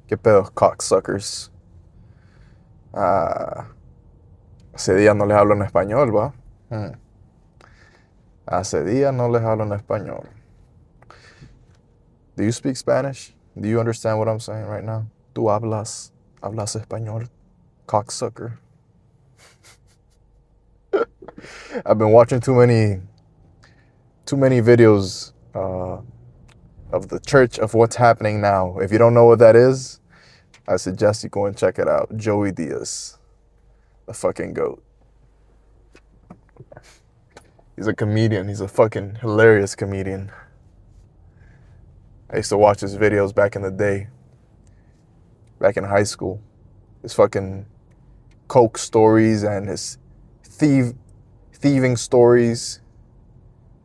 ¿Qué pedo, cocksuckers? Ah, hace días no les hablo en español, ¿va? Hace días no les hablo en español. Do you speak Spanish? Do you understand what I'm saying right now? ¿Tú hablas español, cocksucker? I've been watching too many videos of the Church of What's Happening Now. If you don't know what that is, I suggest you go and check it out. Joey Diaz, the fucking GOAT. He's a comedian. He's a fucking hilarious comedian. I used to watch his videos back in the day, back in high school. His fucking coke stories and his thieving stories.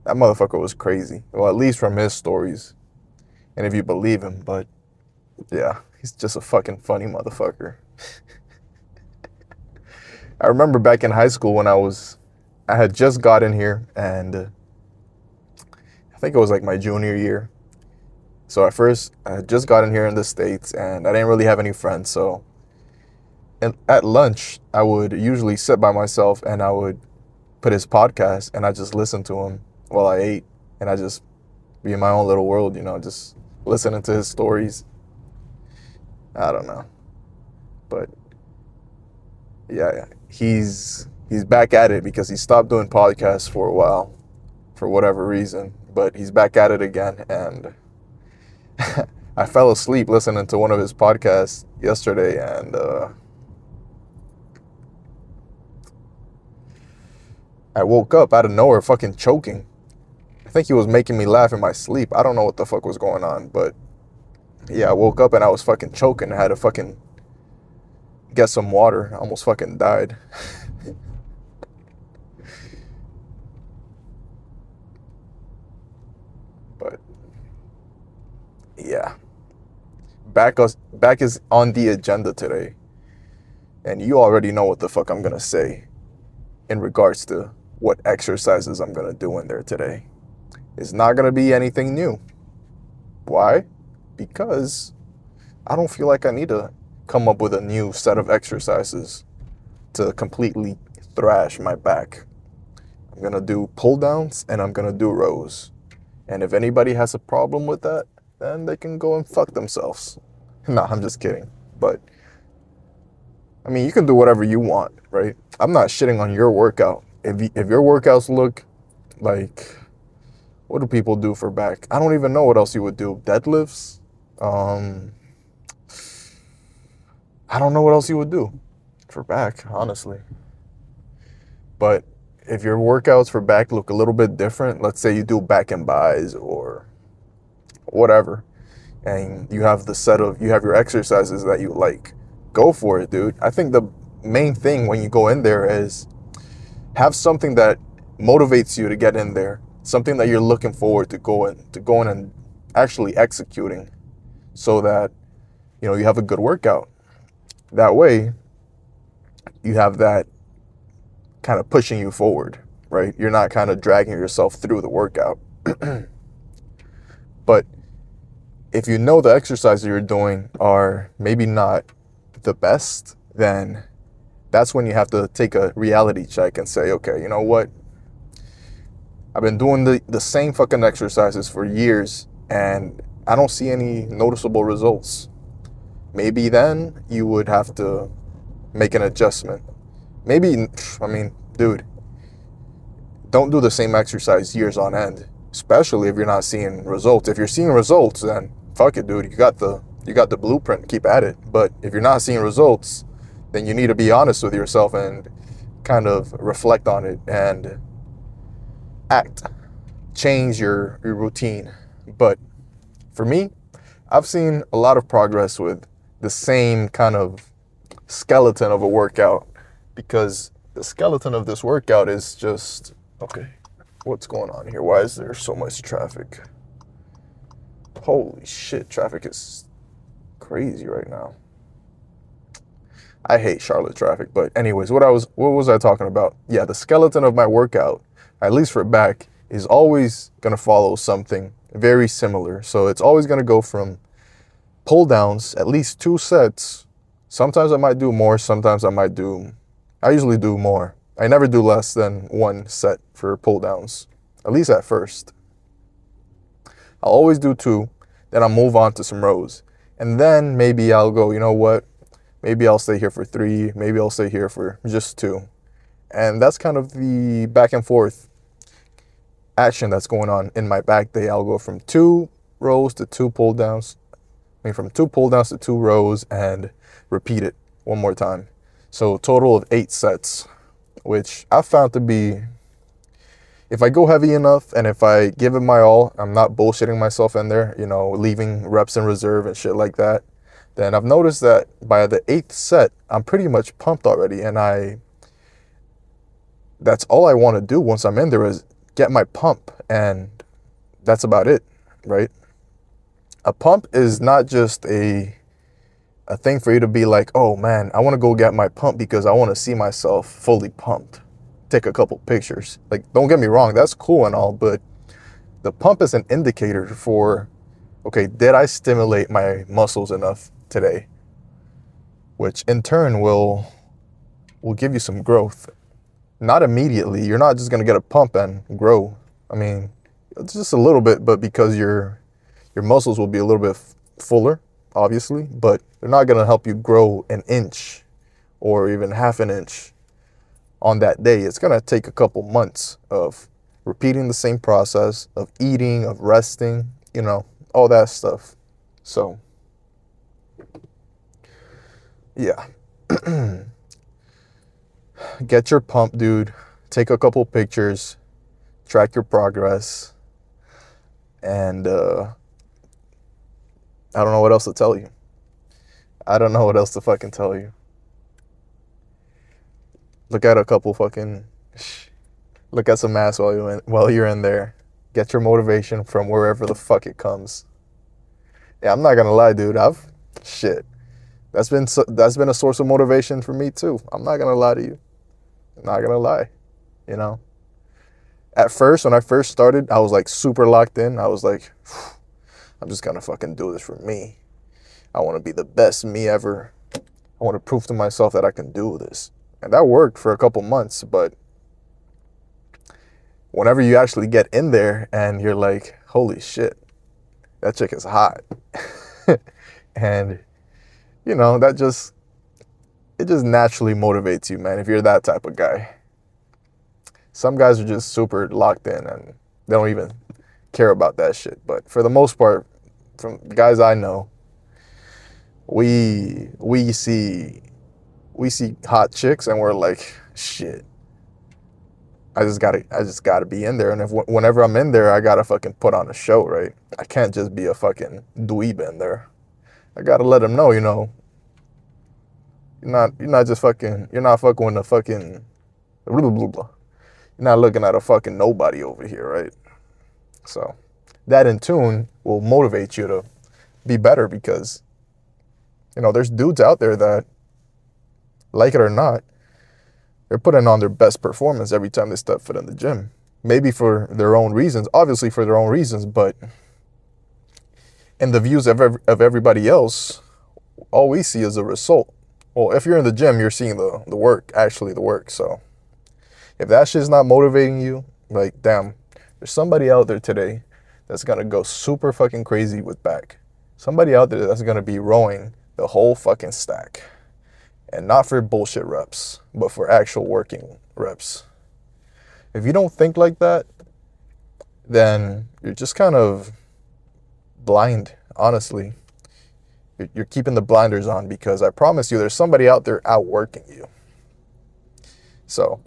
That motherfucker was crazy. Well, at least from his stories. And if you believe him, but yeah, he's just a fucking funny motherfucker. I remember back in high school when I had just got in here, and I think it was like my junior year. So at first, I had just got in here in the States, and I didn't really have any friends. So at lunch, I would usually sit by myself, and I would put his podcast, and I just listen to him while I ate, and I just be in my own little world, just listening to his stories. I don't know, but yeah, he's back at it because he stopped doing podcasts for a while, for whatever reason, but he's back at it again, and I fell asleep listening to one of his podcasts yesterday, and I woke up out of nowhere fucking choking. I think he was making me laugh in my sleep. I don't know what the fuck was going on, but yeah, I woke up and I was fucking choking. I had to fucking get some water. I almost fucking died. But yeah, back is on the agenda today, and you already know what the fuck I'm gonna say in regards to what exercises I'm gonna do in there today. It's not gonna be anything new. Why? Because I don't feel like I need to come up with a new set of exercises to completely thrash my back. I'm gonna do pull downs and I'm gonna do rows. And if anybody has a problem with that, then they can go and fuck themselves. Nah, I'm just kidding. But I mean, you can do whatever you want, right? I'm not shitting on your workout. If your workouts look like, what do people do for back? I don't even know what else you would do. Deadlifts? I don't know what else you would do for back, honestly. But if your workouts for back look a little bit different, let's say you do back and buys or whatever, and you have your exercises that you like, go for it, dude. I think the main thing when you go in there is have something that motivates you to get in there, something that you're looking forward to going and actually executing, so that you have a good workout. That way, you have that kind of pushing you forward, right? You're not kind of dragging yourself through the workout. But if you know the exercises you're doing are maybe not the best, then that's when you have to take a reality check and say, okay, you know what? I've been doing the same fucking exercises for years and I don't see any noticeable results. Maybe then you would have to make an adjustment. Maybe, I mean, dude, don't do the same exercise years on end, especially if you're not seeing results. If you're seeing results, then fuck it, dude. You got the blueprint. Keep at it. But if you're not seeing results, then you need to be honest with yourself and kind of reflect on it and change your routine. But for me, I've seen a lot of progress with the same kind of skeleton of a workout, because the skeleton of this workout is just, okay, what's going on here? Why is there so much traffic? Holy shit, traffic is crazy right now. I hate Charlotte traffic, but anyways, what was I talking about? Yeah, the skeleton of my workout, at least for back, is always going to follow something very similar. So it's always going to go from pull downs, at least 2 sets. Sometimes I might do more, sometimes I usually do more. I never do less than 1 set for pull downs, at least at first. I'll always do 2, then I'll move on to some rows. And then maybe I'll go, you know what? Maybe I'll stay here for 3, maybe I'll stay here for just 2. And that's kind of the back and forth action that's going on in my back day. I'll go from 2 rows to 2 pull downs. I mean, from 2 pull downs to 2 rows and repeat it 1 more time. So total of 8 sets, which I found to be, if I go heavy enough and if I give it my all, I'm not bullshitting myself in there, you know, leaving reps in reserve and shit like that, then I've noticed that by the 8th set, I'm pretty much pumped already. And that's all I want to do once I'm in there is get my pump. And that's about it, right? A pump is not just a thing for you to be like, oh man, I want to go get my pump because I want to see myself fully pumped. Take a couple pictures. Like, don't get me wrong, that's cool and all, but the pump is an indicator for, okay, did I stimulate my muscles enough today? Which in turn will give you some growth. Not immediately. You're not just going to get a pump and grow. I mean, it's just a little bit, but because your muscles will be a little bit fuller, obviously, but they're not going to help you grow an inch or even half an inch on that day. It's going to take a couple months of repeating the same process, of eating, of resting, you know, all that stuff. So, yeah. Get your pump, dude. Take a couple pictures, track your progress, and I don't know what else to tell you. I don't know what else to fucking tell you. Look at a couple fucking, look at some ass while you're in there. Get your motivation from wherever the fuck it comes. Yeah, I'm not gonna lie, dude. That's been a source of motivation for me too. I'm not gonna lie to you. I'm not gonna lie, you know. At first, when I first started, I was like super locked in. I was like, I'm just gonna fucking do this for me. I want to be the best me ever. I want to prove to myself that I can do this. And that worked for a couple months, but whenever you actually get in there and you're like, holy shit, that chick is hot. And, you know, it just naturally motivates you, man, if you're that type of guy. Some guys are just super locked in and they don't even care about that shit. But for the most part, from the guys I know, we see hot chicks and we're like, shit, I just gotta be in there. And whenever I'm in there, I gotta fucking put on a show, right? I can't just be a fucking dweeb in there. I gotta let them know, you know, you're not fucking with a fucking blah, blah, blah, blah. You're not looking at a fucking nobody over here, right? So that in tune will motivate you to be better because, you know, there's dudes out there that, like it or not, they're putting on their best performance every time they step foot in the gym. Maybe for their own reasons, obviously for their own reasons, but in the views of everybody else, all we see is a result. Well, if you're in the gym, you're seeing the work, actually the work. So if that shit's not motivating you, like, damn, there's somebody out there today that's going to go super fucking crazy with back. Somebody out there that's going to be rowing the whole fucking stack. And not for bullshit reps, but for actual working reps. If you don't think like that, then you're just kind of blind, honestly. You're keeping the blinders on because I promise you there's somebody out there outworking you. So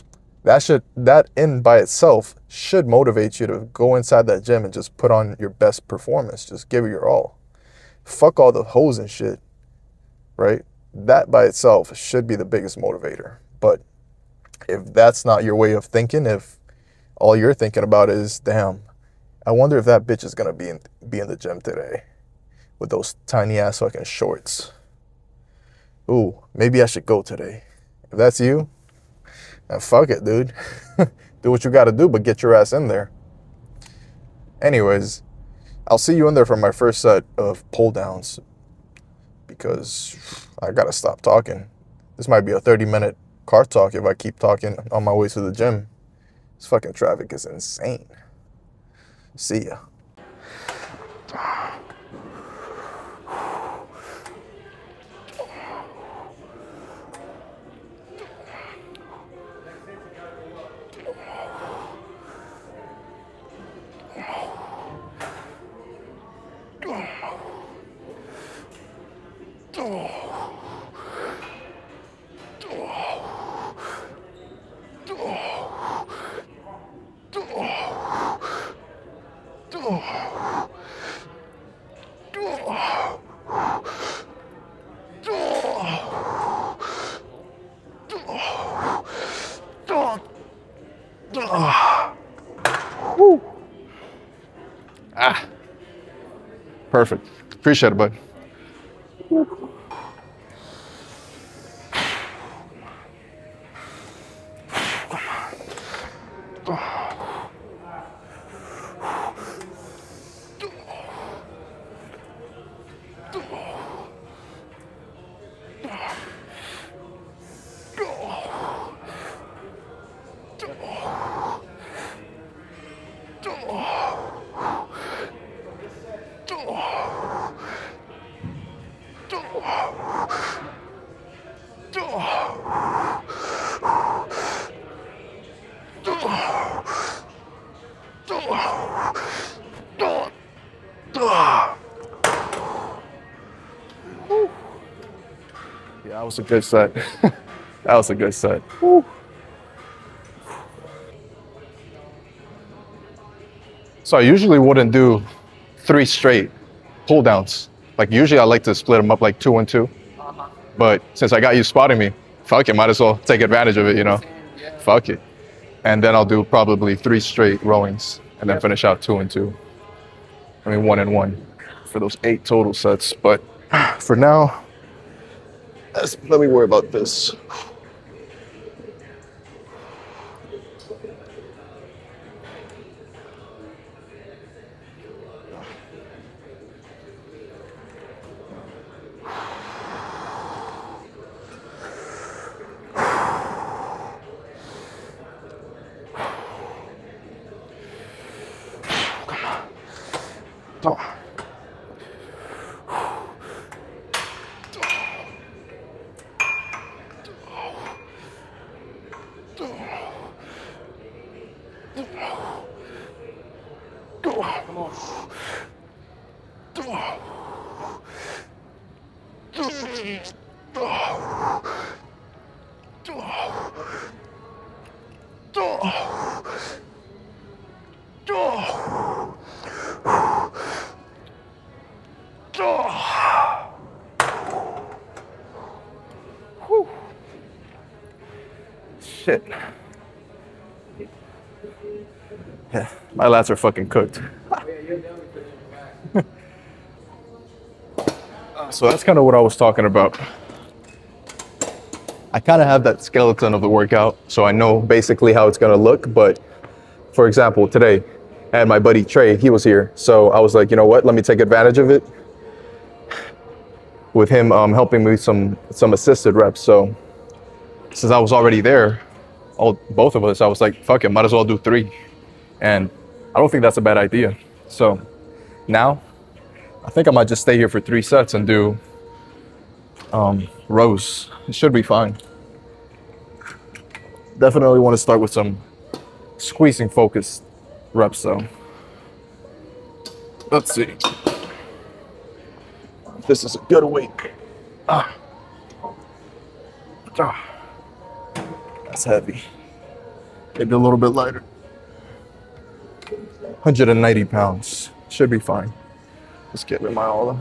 that in by itself should motivate you to go inside that gym and just put on your best performance. Just give it your all. Fuck all the hoes and shit, right? That by itself should be the biggest motivator. But if that's not your way of thinking, if all you're thinking about is, damn, I wonder if that bitch is going to be in the gym today with those tiny ass fucking shorts. Ooh, maybe I should go today. If that's you, then fuck it, dude. Do what you got to do, but get your ass in there. Anyways, I'll see you in there for my first set of pull downs. because I gotta stop talking. This might be a 30-minute car talk if I keep talking on my way to the gym. This fucking traffic is insane. See ya. Perfect. Appreciate it, bud. Yeah, that was a good set. That was a good set. Woo. So I usually wouldn't do 3 straight pull downs. Like usually I like to split them up like 2 and 2. But since I got you spotting me, fuck it, might as well take advantage of it, you know? Fuck it. And then I'll do probably 3 straight rowings and then finish out 2 and 2. I mean 1 and 1 for those 8 total sets. But for now, let me worry about this. Shit. Yeah, my lats are fucking cooked. So that's kind of what I was talking about. I kind of have that skeleton of the workout, so I know basically how it's gonna look. But for example, today I had my buddy Trey, he was here. So I was like, you know what, let me take advantage of it with him helping me with some assisted reps. So since I was already there, both of us, I was like, fuck it, might as well do 3. And I don't think that's a bad idea. So now I think I might just stay here for 3 sets and do rows. It should be fine. Definitely want to start with some squeezing focused reps though. Let's see. This is a good weight. That's heavy. Maybe a little bit lighter. 190 pounds. Should be fine. Let's get rid of my all.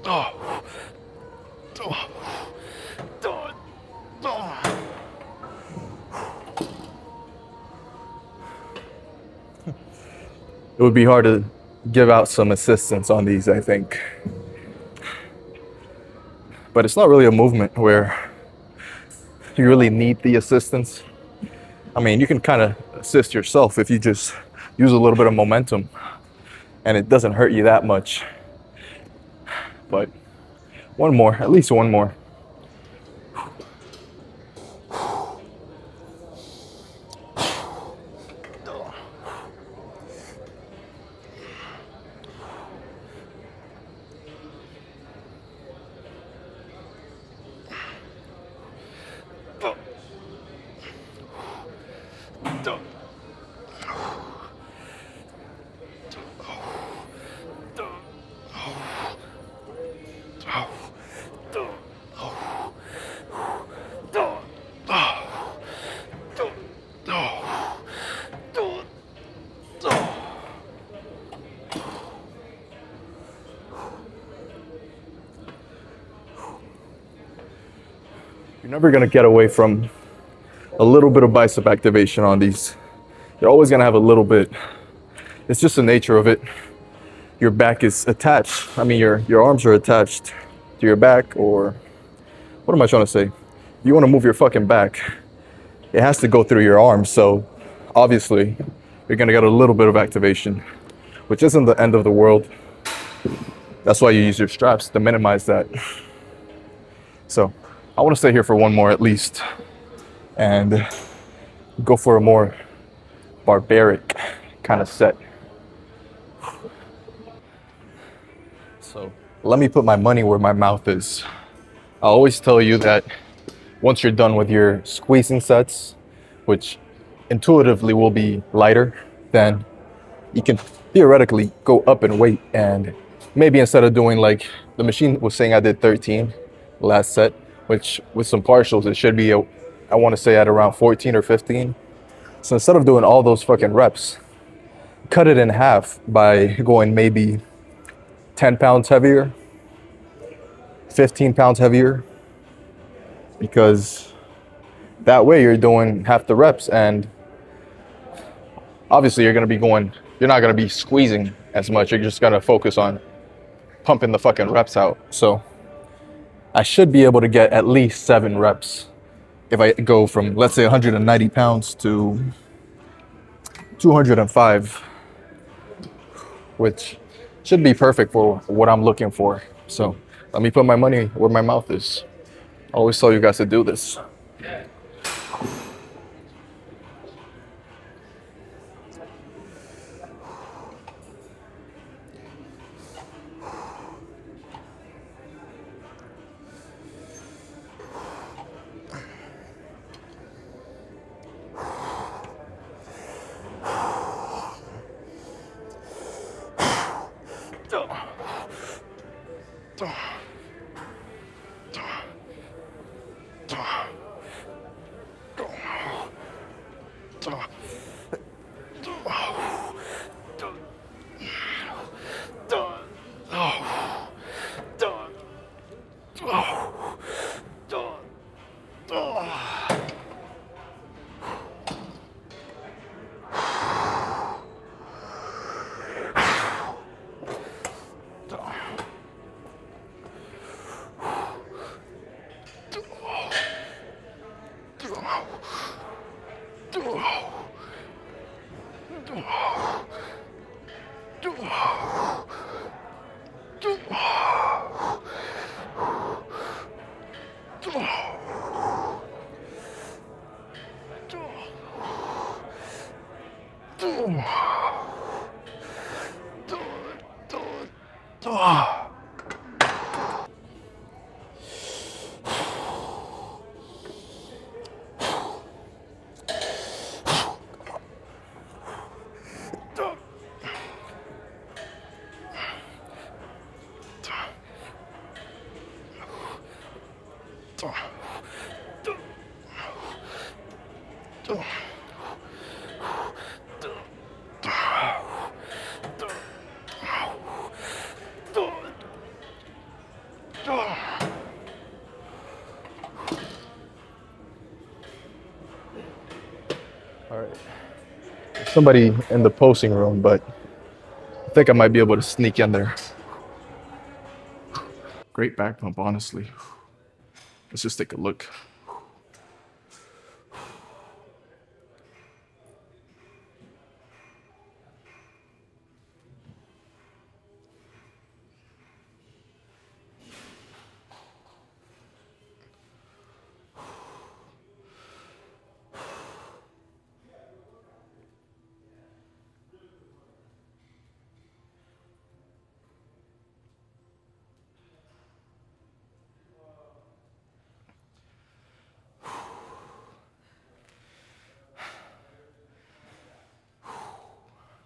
It would be hard to give out some assistance on these, I think. But it's not really a movement where you really need the assistance. I mean, you can kind of assist yourself if you just use a little bit of momentum and it doesn't hurt you that much. But one more, at least one more. You're never gonna get away from a little bit of bicep activation on these. You're always gonna have a little bit. It's just the nature of it. Your back is attached. I mean, your arms are attached to your back, or what am I trying to say? If you wanna move your fucking back, it has to go through your arms. So obviously you're gonna get a little bit of activation, which isn't the end of the world. That's why you use your straps to minimize that. So I want to stay here for one more at least and go for a more barbaric kind of set. So let me put my money where my mouth is. I always tell you that once you're done with your squeezing sets, which intuitively will be lighter, then you can theoretically go up in weight, and maybe instead of doing like the machine was saying I did 13 last set, which with some partials, it should be, I want to say at around 14 or 15. So instead of doing all those fucking reps, cut it in half by going maybe 10 pounds heavier, 15 pounds heavier, because that way you're doing half the reps, and obviously you're not going to be squeezing as much. You're just going to focus on pumping the fucking reps out. So I should be able to get at least 7 reps if I go from, let's say, 190 pounds to 205, which should be perfect for what I'm looking for. So let me put my money where my mouth is. I always tell you guys to do this. All right. There's somebody in the posing room, but I think I might be able to sneak in there. Great back pump, honestly. Let's just take a look.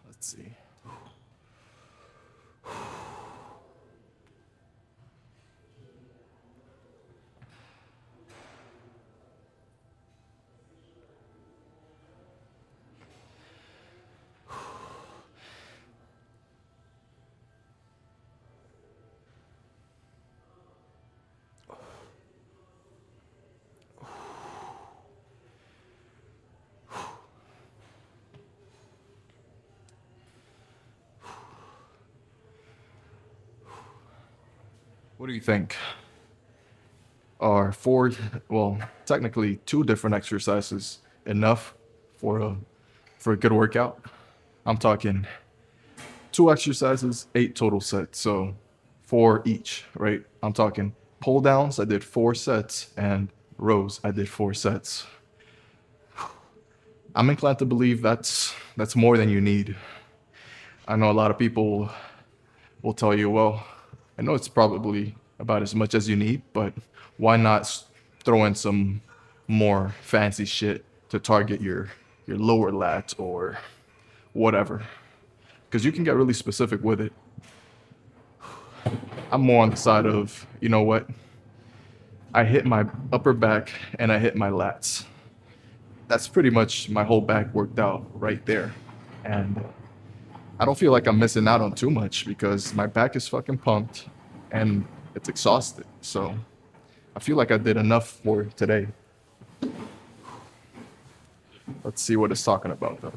Let's see. What do you think? Are four, well, technically two different exercises enough for a good workout? I'm talking 2 exercises, 8 total sets, so 4 each, right? I'm talking pull downs, I did 4 sets, and rows, I did 4 sets. I'm inclined to believe that's more than you need. I know a lot of people will tell you, well, I know it's probably about as much as you need, but why not throw in some more fancy shit to target your lower lat or whatever? Because you can get really specific with it. I'm more on the side of, you know what? I hit my upper back and I hit my lats. That's pretty much my whole back worked out right there. And I don't feel like I'm missing out on too much because my back is fucking pumped and it's exhausted. So I feel like I did enough for today. Let's see what it's talking about though.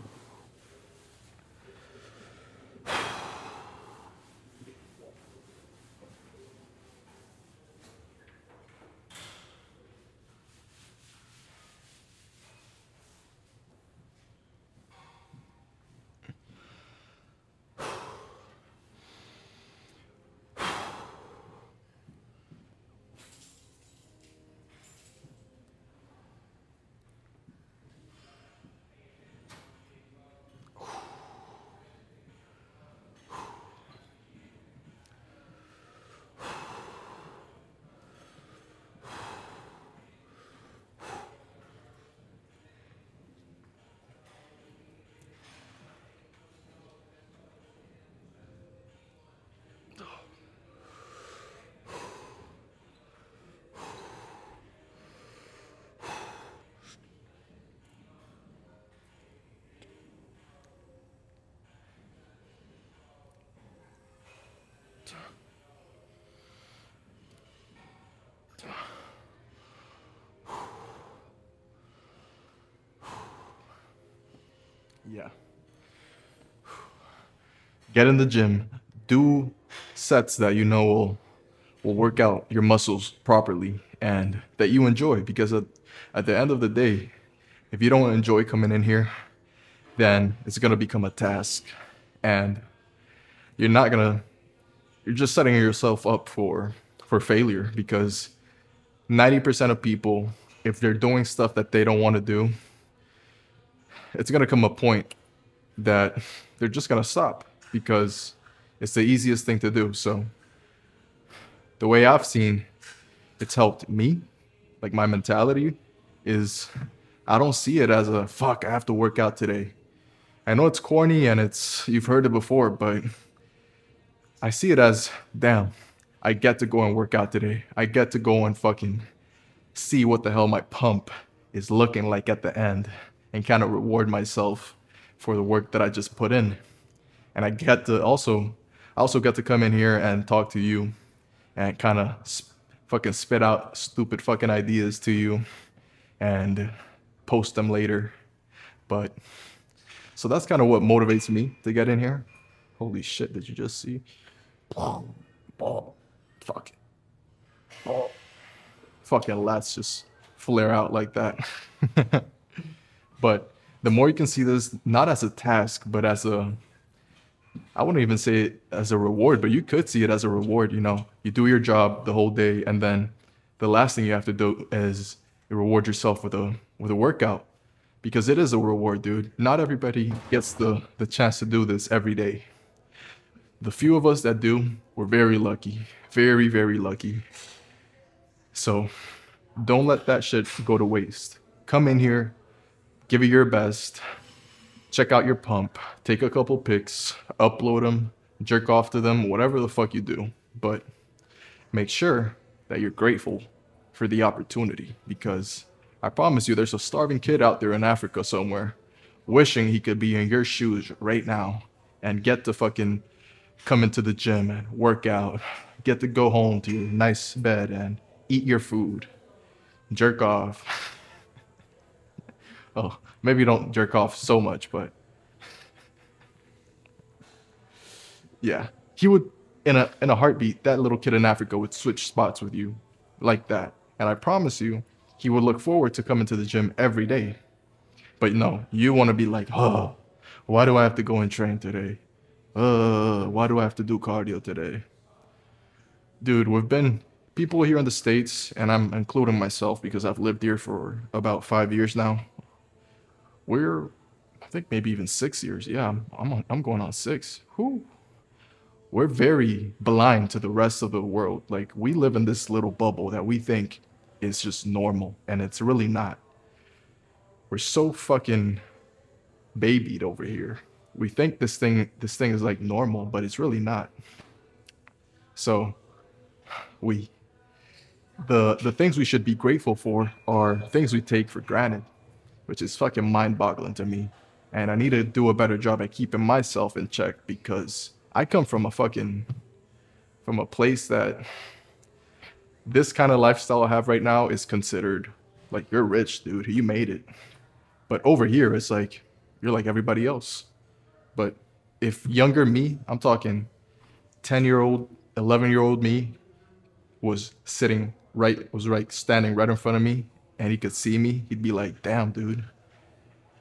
Yeah. Get in the gym, do sets that you know will work out your muscles properly and that you enjoy, because at the end of the day, if you don't enjoy coming in here, then it's gonna become a task and you're just setting yourself up for failure, because 90% of people, if they're doing stuff that they don't want to do, it's gonna come a point that they're just gonna stop because it's the easiest thing to do. So the way I've seen it's helped me, like my mentality is, I don't see it as a fuck, I have to work out today. I know it's corny and you've heard it before, but I see it as, damn, I get to go and work out today. I get to go and fucking see what the hell my pump is looking like at the end and kind of reward myself for the work that I just put in. And I also get to come in here and talk to you and kind of fucking spit out stupid fucking ideas to you and post them later. But so that's kind of what motivates me to get in here. Holy shit, did you just see? Ball. Fuck. Ball. Fucking lats just flare out like that. But the more you can see this, not as a task, but as a, I wouldn't even say it as a reward, but you could see it as a reward. You know, you do your job the whole day, and then the last thing you have to do is reward yourself with a workout, because it is a reward, dude. Not everybody gets the chance to do this every day. The few of us that do, we're very lucky, very, very lucky. So don't let that shit go to waste. Come in here, give it your best. Check out your pump, take a couple pics, upload them, jerk off to them, whatever the fuck you do. But make sure that you're grateful for the opportunity, because I promise you there's a starving kid out there in Africa somewhere wishing he could be in your shoes right now and get to fucking come into the gym and work out, get to go home to your nice bed and eat your food, jerk off. Oh, maybe don't jerk off so much, but yeah, he would, in a heartbeat, that little kid in Africa would switch spots with you like that. And I promise you, he would look forward to coming to the gym every day. But no, you want to be like, oh, why do I have to go and train today? Why do I have to do cardio today? Dude, we've been, people here in the States, and I'm including myself because I've lived here for about 5 years now. We're, I think maybe even 6 years. Yeah, I'm going on 6. Whew. We're very blind to the rest of the world. Like, we live in this little bubble that we think is just normal, and it's really not. We're so fucking babied over here. We think this thing is like normal, but it's really not. So the things we should be grateful for are things we take for granted, which is fucking mind-boggling to me. And I need to do a better job at keeping myself in check, because I come from a place that this kind of lifestyle I have right now is considered like, you're rich, dude, you made it. But over here, it's like, you're like everybody else. But if younger me, I'm talking 10-year-old, 11-year-old me was standing right in front of me, and he could see me, he'd be like, damn, dude,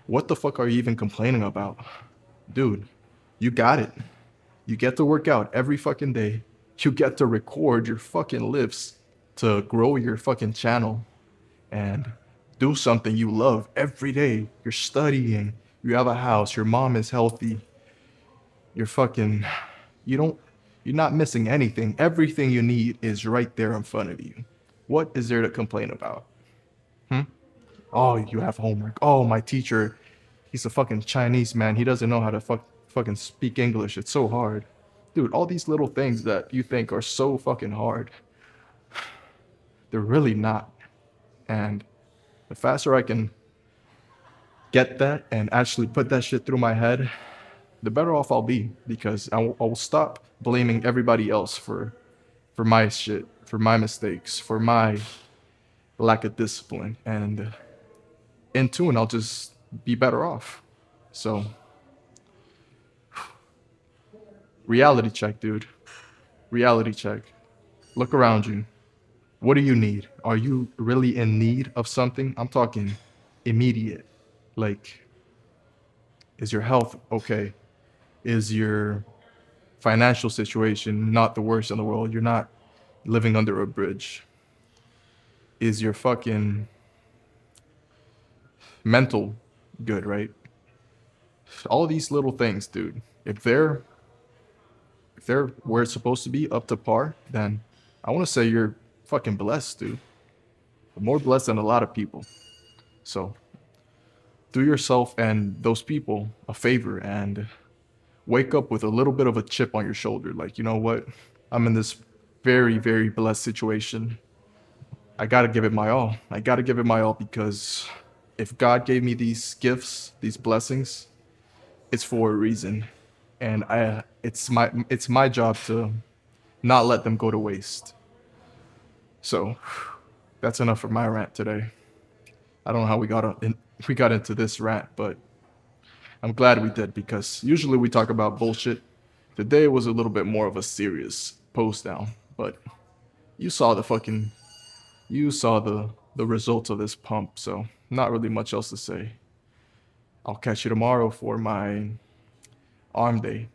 what the fuck are you even complaining about? Dude, you got it. You get to work out every fucking day. You get to record your fucking lifts to grow your fucking channel and do something you love every day. You're studying, you have a house, your mom is healthy. You're not missing anything. Everything you need is right there in front of you. What is there to complain about? Oh, you have homework. Oh, my teacher, he's a fucking Chinese man. He doesn't know how to fucking speak English. It's so hard. Dude, all these little things that you think are so fucking hard, they're really not. And the faster I can get that and actually put that shit through my head, the better off I'll be, because I will stop blaming everybody else for my shit, for my mistakes, for my lack of discipline. And in tune, I'll just be better off. So, reality check, dude. Reality check. Look around you. What do you need? Are you really in need of something? I'm talking immediate. Like, is your health okay? Is your financial situation not the worst in the world? You're not living under a bridge. Is your fucking mental good, right? All these little things, dude. If they're where it's supposed to be, up to par, then I want to say you're fucking blessed, dude. More blessed than a lot of people. So do yourself and those people a favor and wake up with a little bit of a chip on your shoulder. Like, you know what? I'm in this very, very blessed situation. I got to give it my all. I got to give it my all, because if God gave me these gifts, these blessings, it's for a reason. And it's my job to not let them go to waste. So that's enough for my rant today. I don't know how we got into this rant, but I'm glad we did because usually we talk about bullshit. Today was a little bit more of a serious post down, but you saw the results of this pump, so not really much else to say. I'll catch you tomorrow for my arm day.